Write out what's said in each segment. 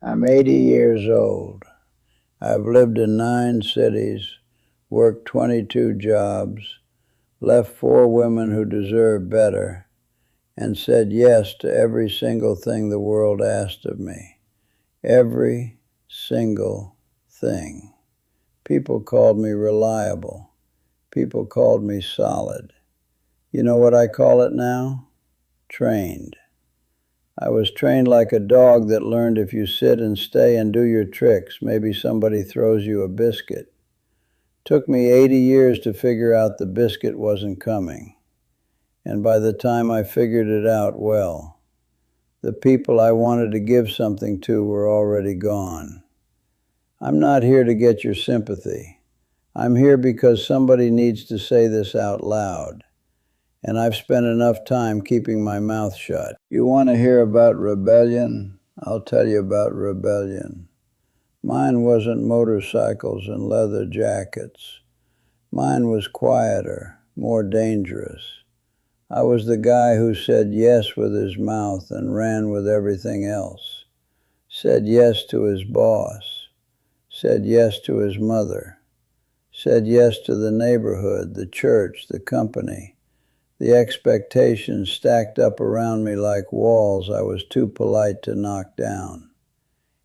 I'm 80 years old. I've lived in 9 cities, worked 22 jobs, left 4 women who deserve better, and said yes to every single thing the world asked of me. Every single thing. People called me reliable. People called me solid. You know what I call it now? Trained. I was trained like a dog that learned if you sit and stay and do your tricks, maybe somebody throws you a biscuit. Took me 80 years to figure out the biscuit wasn't coming. And by the time I figured it out, well, the people I wanted to give something to were already gone. I'm not here to get your sympathy. I'm here because somebody needs to say this out loud. And I've spent enough time keeping my mouth shut. You want to hear about rebellion? I'll tell you about rebellion. Mine wasn't motorcycles and leather jackets. Mine was quieter, more dangerous. I was the guy who said yes with his mouth and ran with everything else. Said yes to his boss. Said yes to his mother. Said yes to the neighborhood, the church, the company. The expectations stacked up around me like walls I was too polite to knock down.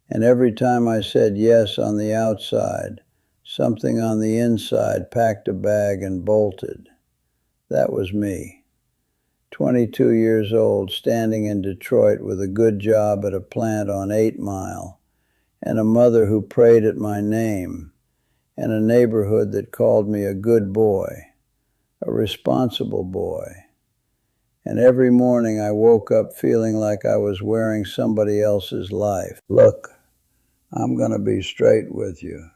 And every time I said yes on the outside, something on the inside packed a bag and bolted. That was me. 22 years old, standing in Detroit with a good job at a plant on 8 Mile, and a mother who prayed at my name, and a neighborhood that called me a good boy. A responsible boy. And every morning I woke up feeling like I was wearing somebody else's life. Look, I'm going to be straight with you.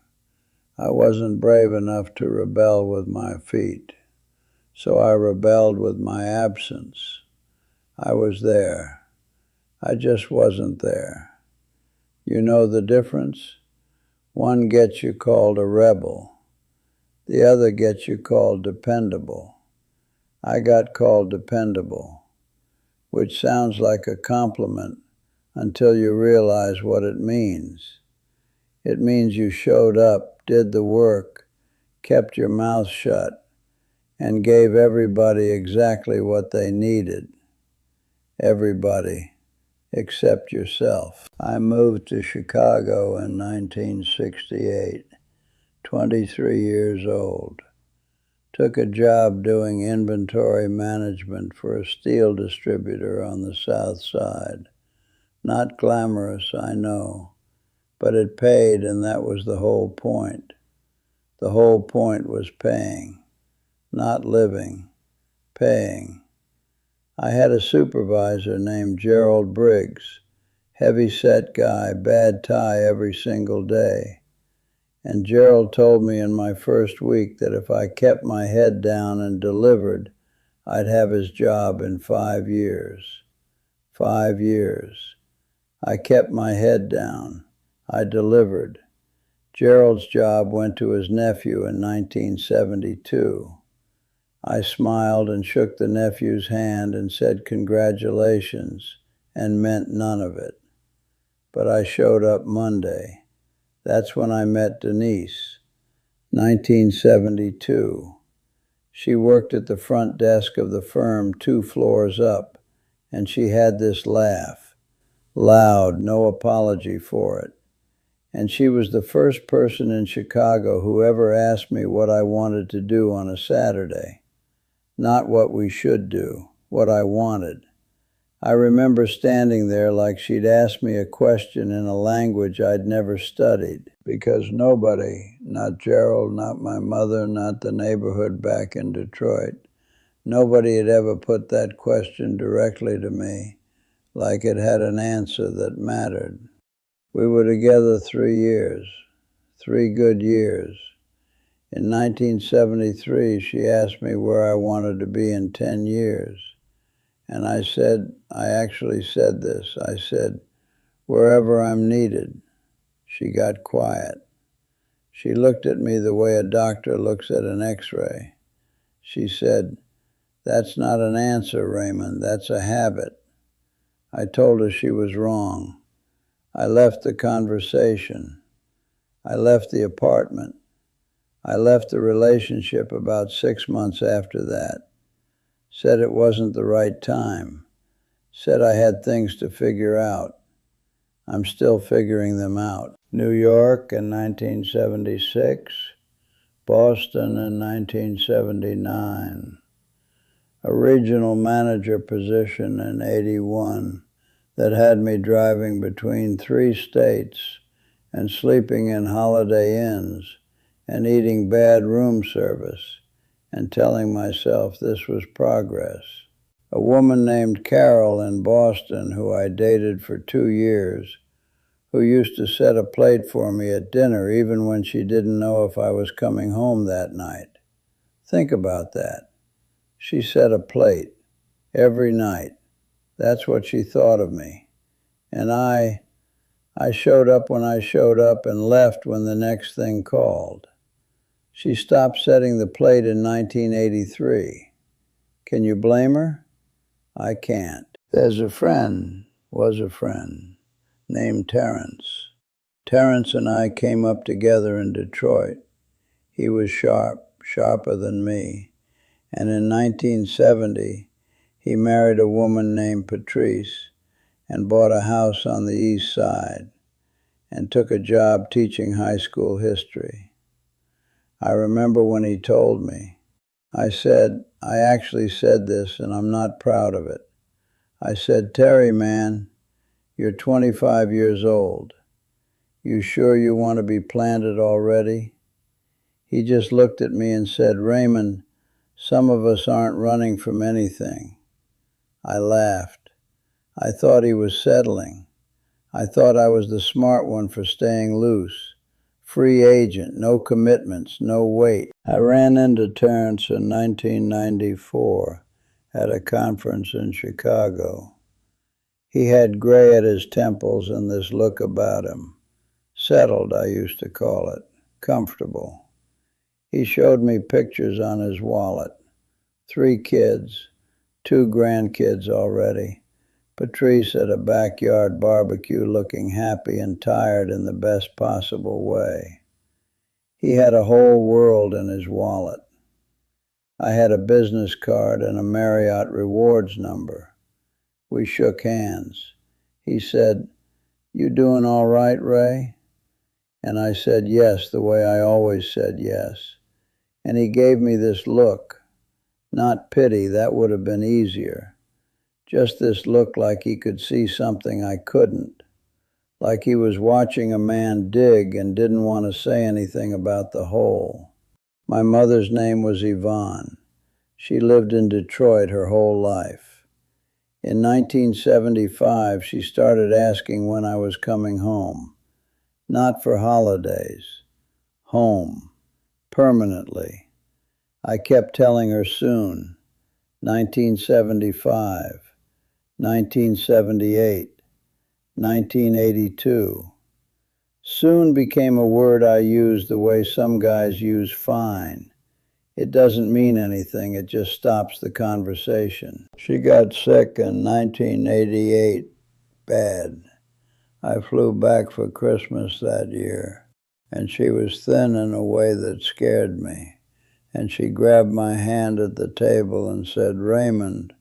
I wasn't brave enough to rebel with my feet, so I rebelled with my absence. I was there. I just wasn't there. You know the difference? One gets you called a rebel. The other gets you called dependable. I got called dependable, which sounds like a compliment until you realize what it means. It means you showed up, did the work, kept your mouth shut, and gave everybody exactly what they needed. Everybody except yourself. I moved to Chicago in 1968, 23 years old. Took a job doing inventory management for a steel distributor on the South Side. Not glamorous, I know, but it paid, and that was the whole point. The whole point was paying, not living, paying. I had a supervisor named Gerald Briggs, heavy-set guy, bad tie every single day. And Gerald told me in my first week that if I kept my head down and delivered, I'd have his job in 5 years. 5 years. I kept my head down. I delivered. Gerald's job went to his nephew in 1972. I smiled and shook the nephew's hand and said congratulations and meant none of it. But I showed up Monday. That's when I met Denise, 1972. She worked at the front desk of the firm 2 floors up, and she had this laugh, loud, no apology for it. And she was the first person in Chicago who ever asked me what I wanted to do on a Saturday. Not what we should do, what I wanted. I remember standing there like she'd asked me a question in a language I'd never studied, because nobody, not Gerald, not my mother, not the neighborhood back in Detroit, nobody had ever put that question directly to me, like it had an answer that mattered. We were together 3 years, 3 good years. In 1973, she asked me where I wanted to be in 10 years. And I actually said this. I said, wherever I'm needed. She got quiet. She looked at me the way a doctor looks at an x-ray. She said, that's not an answer, Raymond. That's a habit. I told her she was wrong. I left the conversation. I left the apartment. I left the relationship about 6 months after that. Said it wasn't the right time. Said I had things to figure out. I'm still figuring them out. New York in 1976, Boston in 1979, a regional manager position in 81 that had me driving between 3 states and sleeping in Holiday Inns and eating bad room service and telling myself this was progress. A woman named Carol in Boston, who I dated for 2 years, who used to set a plate for me at dinner even when she didn't know if I was coming home that night. Think about that. She set a plate every night. That's what she thought of me. And I showed up when I showed up and left when the next thing called. She stopped setting the plate in 1983. Can you blame her? I can't. Was a friend, named Terrence. Terrence and I came up together in Detroit. He was sharper than me. And in 1970, he married a woman named Patrice and bought a house on the East Side and took a job teaching high school history. I remember when he told me. I actually said this, and I'm not proud of it. I said, Terry, man, you're 25 years old. You sure you want to be planted already? He just looked at me and said, Raymond, some of us aren't running from anything. I laughed. I thought he was settling. I thought I was the smart one for staying loose. Free agent, no commitments, no weight. I ran into Terrence in 1994 at a conference in Chicago. He had gray at his temples and this look about him. Settled, I used to call it. Comfortable. He showed me pictures on his wallet. 3 kids, 2 grandkids already. Patrice at a backyard barbecue looking happy and tired in the best possible way. He had a whole world in his wallet. I had a business card and a Marriott Rewards number. We shook hands. He said, You doing all right, Ray? And I said yes, the way I always said yes. And he gave me this look. Not pity, that would have been easier. Just this look like he could see something I couldn't. Like he was watching a man dig and didn't want to say anything about the hole. My mother's name was Yvonne. She lived in Detroit her whole life. In 1975, she started asking when I was coming home. Not for holidays. Home. Permanently. I kept telling her soon. 1975. 1978, 1982. Soon became a word I used the way some guys use fine. It doesn't mean anything, it just stops the conversation. She got sick in 1988, bad. I flew back for Christmas that year, and she was thin in a way that scared me. And she grabbed my hand at the table and said, Raymond,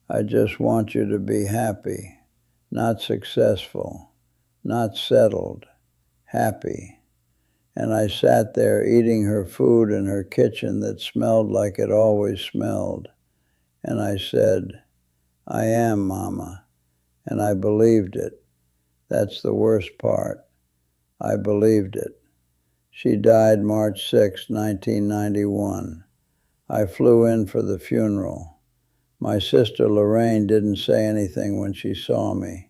I just want you to be happy, not successful, not settled, happy. And I sat there eating her food in her kitchen that smelled like it always smelled. And I said, I am, Mama. And I believed it. That's the worst part. I believed it. She died March 6, 1991. I flew in for the funeral. My sister Lorraine didn't say anything when she saw me.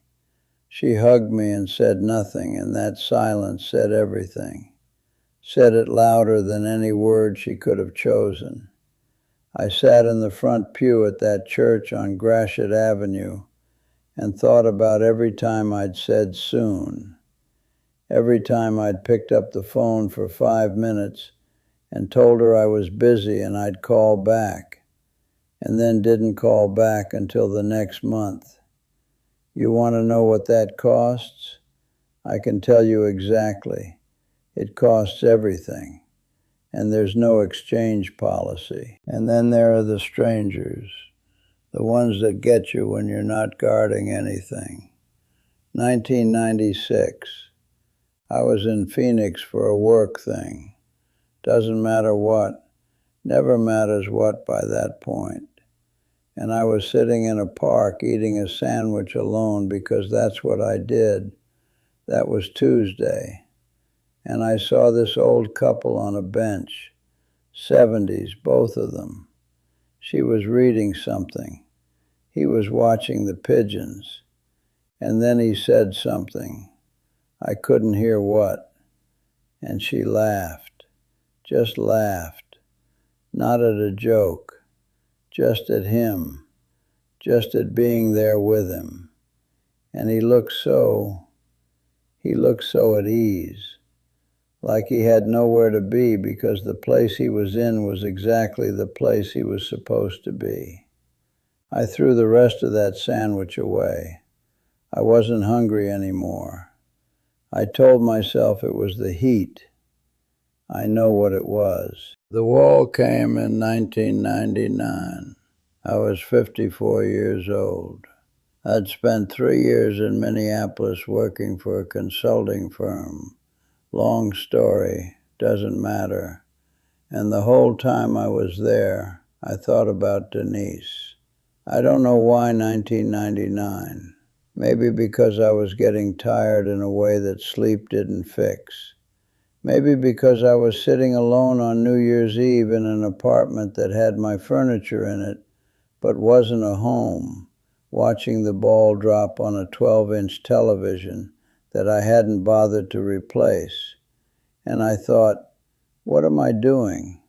She hugged me and said nothing, and that silence said everything. Said it louder than any word she could have chosen. I sat in the front pew at that church on Gratiot Avenue and thought about every time I'd said soon. Every time I'd picked up the phone for 5 minutes and told her I was busy and I'd call back. And then didn't call back until the next month. You want to know what that costs? I can tell you exactly. It costs everything, and there's no exchange policy. And then there are the strangers, the ones that get you when you're not guarding anything. 1996. I was in Phoenix for a work thing. Doesn't matter what, never matters what by that point. And I was sitting in a park eating a sandwich alone because that's what I did. That was Tuesday. And I saw this old couple on a bench, 70s, both of them. She was reading something. He was watching the pigeons. And then he said something. I couldn't hear what. And she laughed, just laughed, not at a joke, just at him, just at being there with him. And he looked so at ease, like he had nowhere to be because the place he was in was exactly the place he was supposed to be. I threw the rest of that sandwich away. I wasn't hungry anymore. I told myself it was the heat. I know what it was. The wall came in 1999. I was 54 years old. I'd spent 3 years in Minneapolis working for a consulting firm. Long story, doesn't matter. And the whole time I was there, I thought about Denise. I don't know why 1999. Maybe because I was getting tired in a way that sleep didn't fix. Maybe because I was sitting alone on New Year's Eve in an apartment that had my furniture in it, but wasn't a home, watching the ball drop on a 12-inch television that I hadn't bothered to replace. And I thought, what am I doing?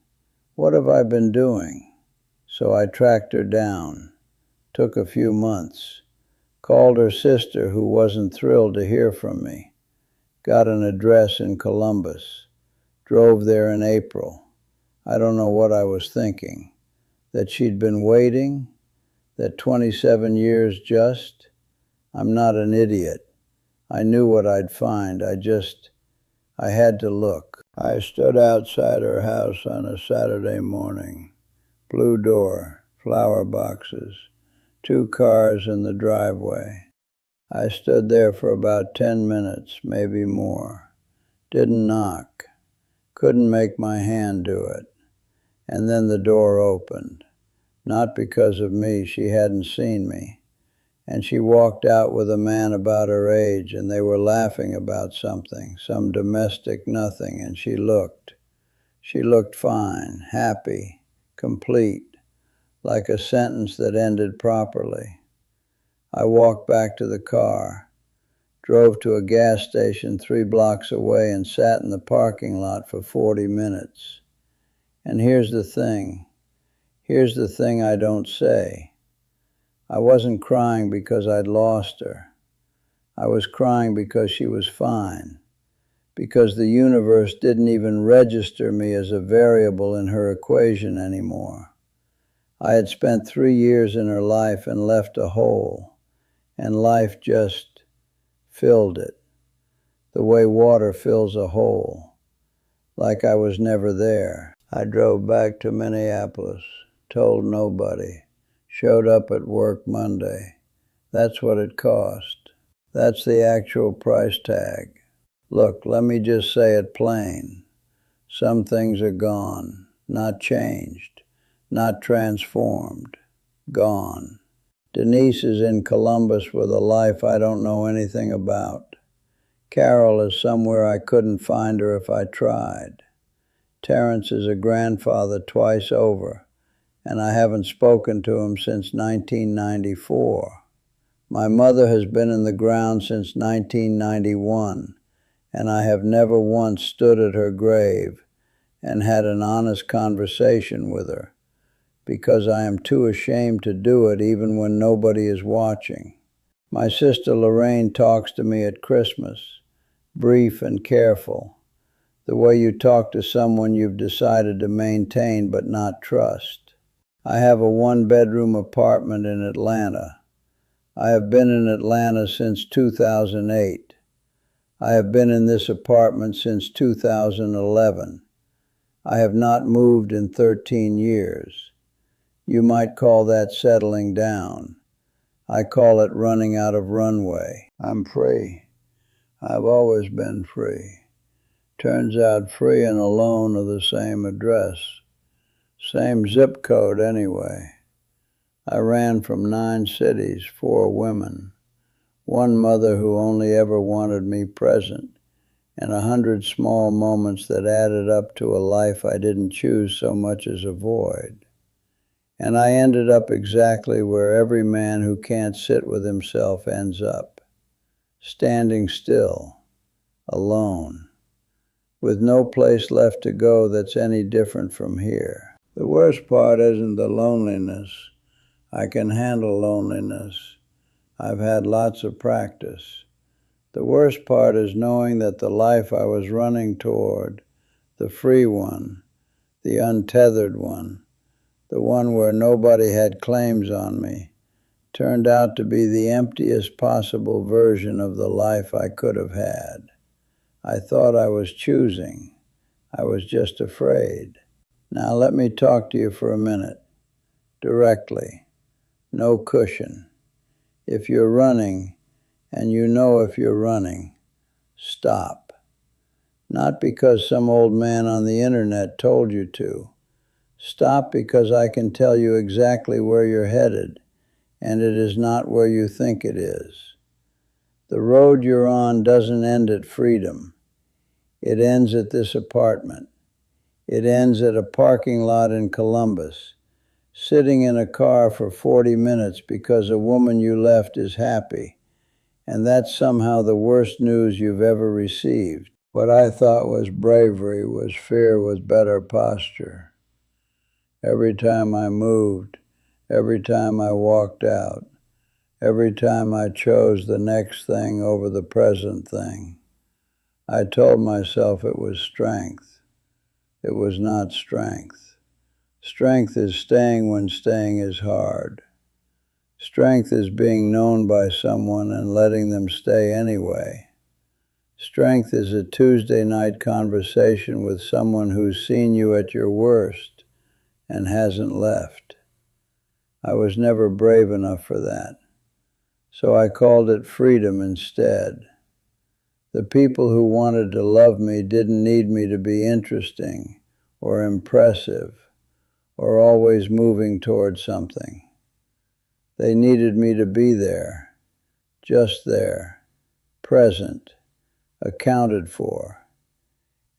What have I been doing? So I tracked her down. Took a few months. Called her sister, who wasn't thrilled to hear from me. Got an address in Columbus. Drove there in April. I don't know what I was thinking. That she'd been waiting? That 27 years just? I'm not an idiot. I knew what I'd find. I had to look. I stood outside her house on a Saturday morning. Blue door, flower boxes, 2 cars in the driveway. I stood there for about 10 minutes, maybe more. Didn't knock. Couldn't make my hand do it. And then the door opened. Not because of me, she hadn't seen me. And she walked out with a man about her age, and they were laughing about something, some domestic nothing, and she looked. She looked fine, happy, complete, like a sentence that ended properly. I walked back to the car, drove to a gas station 3 blocks away, and sat in the parking lot for 40 minutes. And here's the thing I don't say. I wasn't crying because I'd lost her. I was crying because she was fine, because the universe didn't even register me as a variable in her equation anymore. I had spent 3 years in her life and left a hole, and life just filled it, the way water fills a hole, like I was never there. I drove back to Minneapolis, told nobody, showed up at work Monday. That's what it cost. That's the actual price tag. Look, let me just say it plain. Some things are gone, not changed, not transformed, gone. Denise is in Columbus with a life I don't know anything about. Carol is somewhere I couldn't find her if I tried. Terrence is a grandfather twice over, and I haven't spoken to him since 1994. My mother has been in the ground since 1991, and I have never once stood at her grave and had an honest conversation with her, because I am too ashamed to do it even when nobody is watching. My sister Lorraine talks to me at Christmas, brief and careful, the way you talk to someone you've decided to maintain but not trust. I have a 1-bedroom apartment in Atlanta. I have been in Atlanta since 2008. I have been in this apartment since 2011. I have not moved in 13 years. You might call that settling down. I call it running out of runway. I'm free. I've always been free. Turns out free and alone are the same address. Same zip code anyway. I ran from 9 cities, 4 women, one mother who only ever wanted me present, and 100 small moments that added up to a life I didn't choose so much as avoid. And I ended up exactly where every man who can't sit with himself ends up, standing still, alone, with no place left to go that's any different from here. The worst part isn't the loneliness. I can handle loneliness. I've had lots of practice. The worst part is knowing that the life I was running toward, the free one, the untethered one, the one where nobody had claims on me, turned out to be the emptiest possible version of the life I could have had. I thought I was choosing. I was just afraid. Now let me talk to you for a minute, directly. No cushion. If you're running, and you know if you're running, stop. Not because some old man on the internet told you to. Stop because I can tell you exactly where you're headed, and it is not where you think it is. The road you're on doesn't end at freedom. It ends at this apartment. It ends at a parking lot in Columbus, sitting in a car for 40 minutes because a woman you left is happy, and that's somehow the worst news you've ever received. What I thought was bravery was fear with better posture. Every time I moved, every time I walked out, every time I chose the next thing over the present thing, I told myself it was strength. It was not strength. Strength is staying when staying is hard. Strength is being known by someone and letting them stay anyway. Strength is a Tuesday night conversation with someone who's seen you at your worst and hasn't left. I was never brave enough for that, so I called it freedom instead. The people who wanted to love me didn't need me to be interesting or impressive or always moving toward something. They needed me to be there, just there, present, accounted for,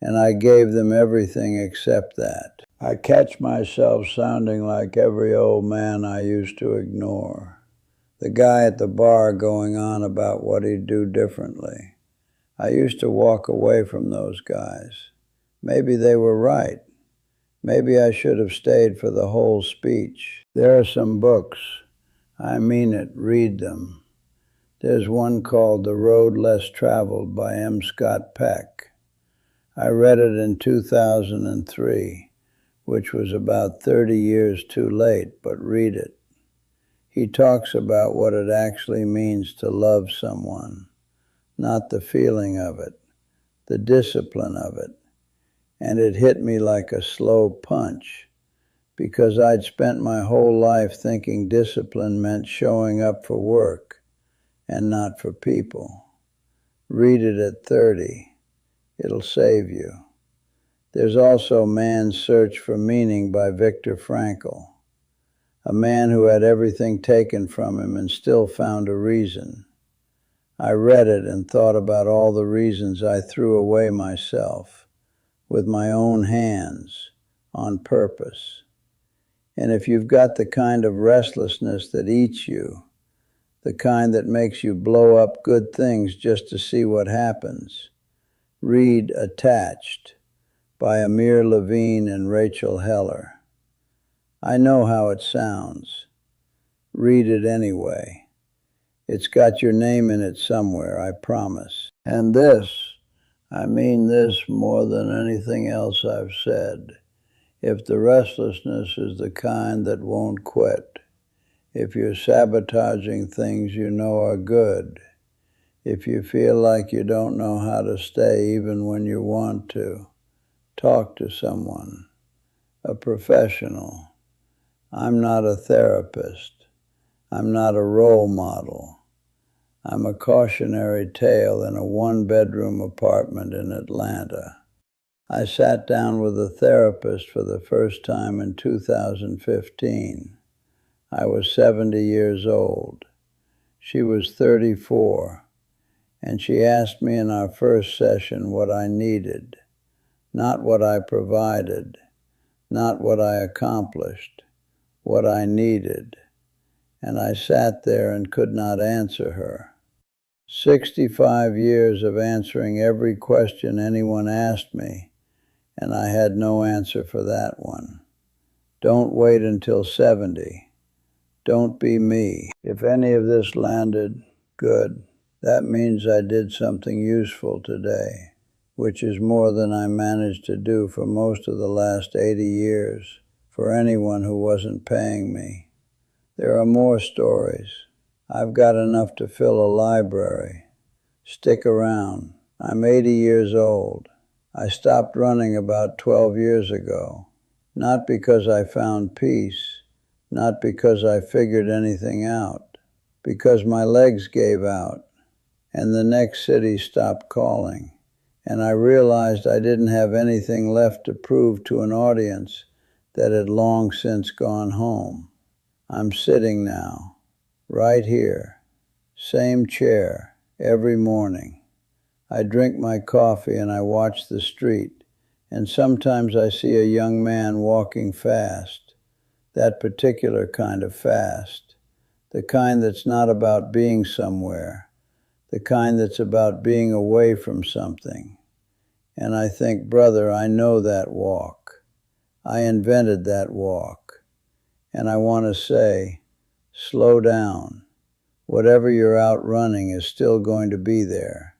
and I gave them everything except that. I catch myself sounding like every old man I used to ignore, the guy at the bar going on about what he'd do differently. I used to walk away from those guys. Maybe they were right. Maybe I should have stayed for the whole speech. There are some books. I mean it, read them. There's one called The Road Less Traveled by M. Scott Peck. I read it in 2003, which was about 30 years too late, but read it. He talks about what it actually means to love someone, not the feeling of it, the discipline of it. And it hit me like a slow punch, because I'd spent my whole life thinking discipline meant showing up for work and not for people. Read it at 30. It'll save you. There's also Man's Search for Meaning by Viktor Frankl, a man who had everything taken from him and still found a reason. I read it and thought about all the reasons I threw away myself, with my own hands, on purpose. And if you've got the kind of restlessness that eats you, the kind that makes you blow up good things just to see what happens, read Attached by Amir Levine and Rachel Heller. I know how it sounds. Read it anyway. It's got your name in it somewhere, I promise. And this, I mean this more than anything else I've said. If the restlessness is the kind that won't quit, if you're sabotaging things you know are good, If you feel like you don't know how to stay even when you want to, talk to someone, a professional. I'm not a therapist. I'm not a role model. I'm a cautionary tale in a one-bedroom apartment in Atlanta. I sat down with a therapist for the first time in 2015. I was 70 years old. She was 34, and she asked me in our first session what I needed, not what I provided, not what I accomplished, what I needed. And I sat there and could not answer her. 65 years of answering every question anyone asked me, and I had no answer for that one. Don't wait until 70. Don't be me. If any of this landed, good. That means I did something useful today, which is more than I managed to do for most of the last 80 years for anyone who wasn't paying me. There are more stories. I've got enough to fill a library. Stick around. I'm 80 years old. I stopped running about 12 years ago, not because I found peace, not because I figured anything out, because my legs gave out, and the next city stopped calling, and I realized I didn't have anything left to prove to an audience that had long since gone home. I'm sitting now, right here, same chair, every morning. I drink my coffee and I watch the street, and sometimes I see a young man walking fast, that particular kind of fast, the kind that's not about being somewhere, the kind that's about being away from something. And I think, brother, I know that walk. I invented that walk. And I want to say, slow down. Whatever you're out running is still going to be there,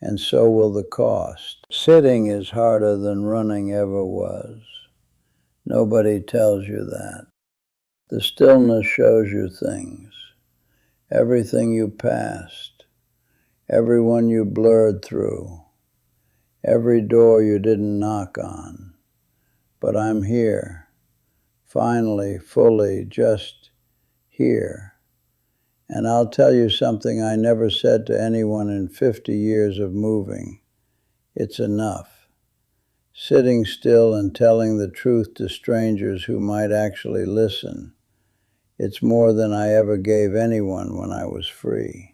and so will the cost. Sitting is harder than running ever was. Nobody tells you that. The stillness shows you things, everything you passed, everyone you blurred through, every door you didn't knock on. But I'm here, finally, fully, just here. And I'll tell you something I never said to anyone in 50 years of moving. It's enough. Sitting still and telling the truth to strangers who might actually listen. It's more than I ever gave anyone when I was free.